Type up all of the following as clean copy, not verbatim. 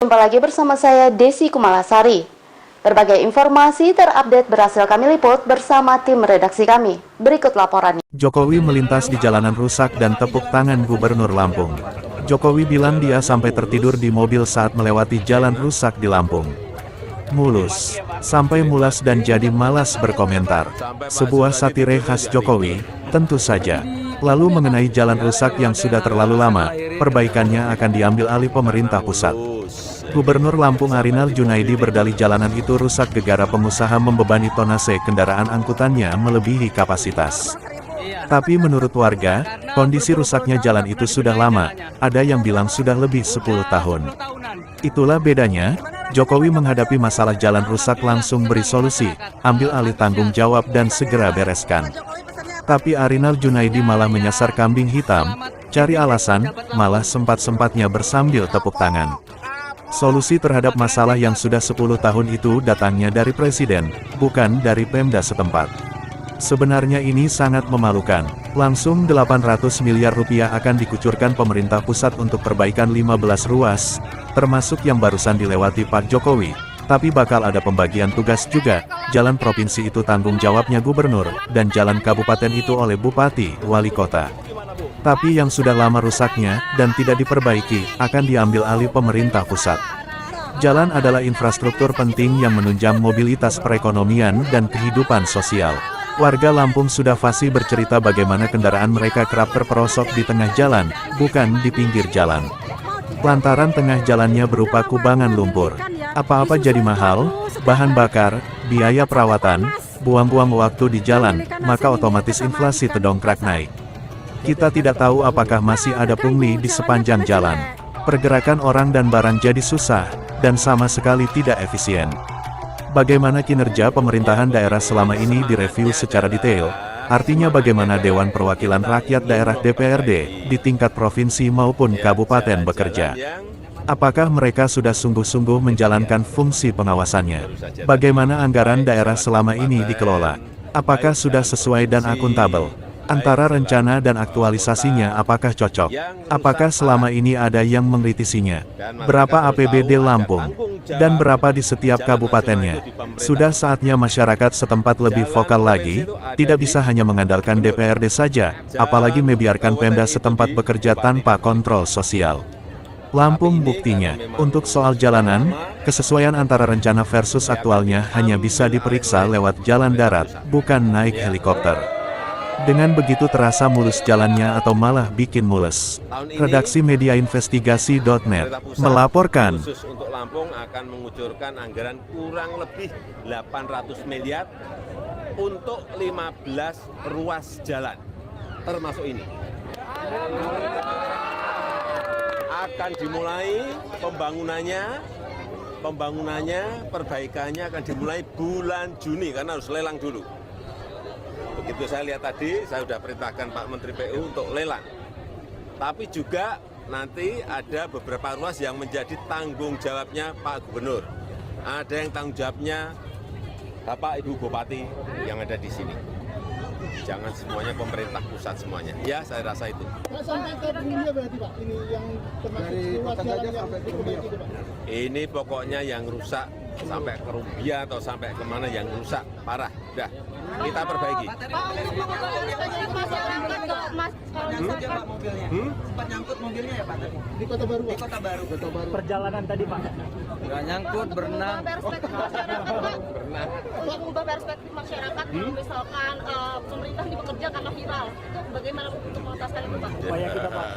Jumpa lagi bersama saya Desi Kumalasari. Berbagai informasi terupdate berhasil kami liput bersama tim redaksi kami. Berikut laporannya. Jokowi melintas di jalanan rusak dan tepuk tangan Gubernur Lampung. Jokowi bilang dia sampai tertidur di mobil saat melewati jalan rusak di Lampung. Mulus, sampai mulas dan jadi malas berkomentar. Sebuah satire khas Jokowi, tentu saja. Lalu mengenai jalan rusak yang sudah terlalu lama, perbaikannya akan diambil alih pemerintah pusat. Gubernur Lampung Arinal Junaidi berdalih jalanan itu rusak gegara pengusaha membebani tonase kendaraan angkutannya melebihi kapasitas. Tapi menurut warga, kondisi rusaknya jalan itu sudah lama, ada yang bilang sudah lebih 10 tahun. Itulah bedanya, Jokowi menghadapi masalah jalan rusak langsung beri solusi, ambil alih tanggung jawab dan segera bereskan. Tapi Arinal Junaidi malah menyasar kambing hitam, cari alasan, malah sempat-sempatnya bersambil tepuk tangan. Solusi terhadap masalah yang sudah 10 tahun itu datangnya dari Presiden, bukan dari Pemda setempat. Sebenarnya ini sangat memalukan. Langsung 800 miliar rupiah akan dikucurkan pemerintah pusat untuk perbaikan 15 ruas, termasuk yang barusan dilewati Pak Jokowi. Tapi bakal ada pembagian tugas juga, jalan provinsi itu tanggung jawabnya gubernur, dan jalan kabupaten itu oleh bupati, wali kota. Tapi yang sudah lama rusaknya, dan tidak diperbaiki, akan diambil alih pemerintah pusat. Jalan adalah infrastruktur penting yang menunjang mobilitas perekonomian dan kehidupan sosial. Warga Lampung sudah fasih bercerita bagaimana kendaraan mereka kerap terperosok di tengah jalan, bukan di pinggir jalan. Lantaran tengah jalannya berupa kubangan lumpur. Apa-apa jadi mahal, bahan bakar, biaya perawatan, buang-buang waktu di jalan, maka otomatis inflasi terdongkrak naik. Kita tidak tahu apakah masih ada pungli di sepanjang jalan. Pergerakan orang dan barang jadi susah, dan sama sekali tidak efisien. Bagaimana kinerja pemerintahan daerah selama ini direview secara detail, artinya bagaimana Dewan Perwakilan Rakyat Daerah DPRD, di tingkat provinsi maupun kabupaten bekerja. Apakah mereka sudah sungguh-sungguh menjalankan fungsi pengawasannya? Bagaimana anggaran daerah selama ini dikelola? Apakah sudah sesuai dan akuntabel? Antara rencana dan aktualisasinya apakah cocok? Apakah selama ini ada yang mengkritisinya? Berapa APBD Lampung? Dan berapa di setiap kabupatennya? Sudah saatnya masyarakat setempat lebih vokal lagi, tidak bisa hanya mengandalkan DPRD saja, apalagi membiarkan Pemda setempat bekerja tanpa kontrol sosial. Lampung buktinya, untuk soal jalanan, kesesuaian antara rencana versus aktualnya hanya bisa diperiksa lewat jalan darat, bukan naik helikopter. Dengan begitu terasa mulus jalannya atau malah bikin mules. Redaksi mediainvestigasi.net melaporkan. Khusus untuk Lampung akan mengucurkan anggaran kurang lebih 800 miliar untuk 15 ruas jalan, termasuk ini. Akan dimulai pembangunannya, perbaikannya akan dimulai bulan Juni karena harus lelang dulu. Begitu saya lihat tadi, saya sudah perintahkan Pak Menteri PU untuk lelang. Tapi juga nanti ada beberapa ruas yang menjadi tanggung jawabnya Pak Gubernur. Ada yang tanggung jawabnya Bapak Ibu Bupati yang ada di sini. Jangan semuanya pemerintah pusat semuanya. Ya, saya rasa itu. Sampai ke Rumbia berarti Pak, ini yang termasuk ruas jalan yang diperbaiki Pak. Ini pokoknya yang rusak sampai ke Rumbia atau sampai kemana yang rusak parah. Udah, kita perbaiki. Sempat nyangkut mobilnya ya Pak tadi? Di Kota Baru Pak. Di Kota Baru. Perjalanan tadi Pak? Nggak nyangkut, berenang. Mengubah perspektif masyarakat, misalkan pemerintah ini bekerja karena viral, itu bagaimana untuk mengatasi itu Pak? Upaya kita Pak.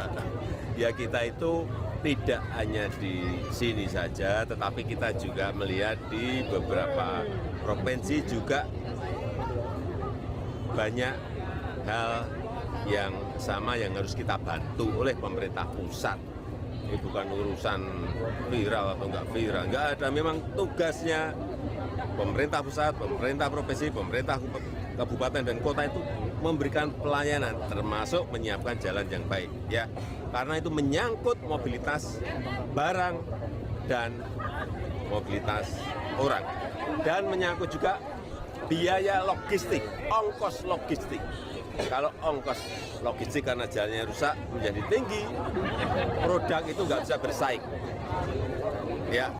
Ya kita itu tidak hanya di sini saja, tetapi kita juga melihat di beberapa provinsi juga banyak hal yang sama yang harus kita bantu oleh pemerintah pusat. Ini bukan urusan viral atau enggak viral, enggak ada. Memang tugasnya pemerintah pusat, pemerintah provinsi, pemerintah kabupaten dan kota itu memberikan pelayanan, termasuk menyiapkan jalan yang baik. Ya, karena itu menyangkut mobilitas barang dan mobilitas orang, dan menyangkut juga biaya logistik, ongkos logistik. Kalau ongkos logistik karena jalannya rusak menjadi tinggi, produk itu nggak bisa bersaing. Ya.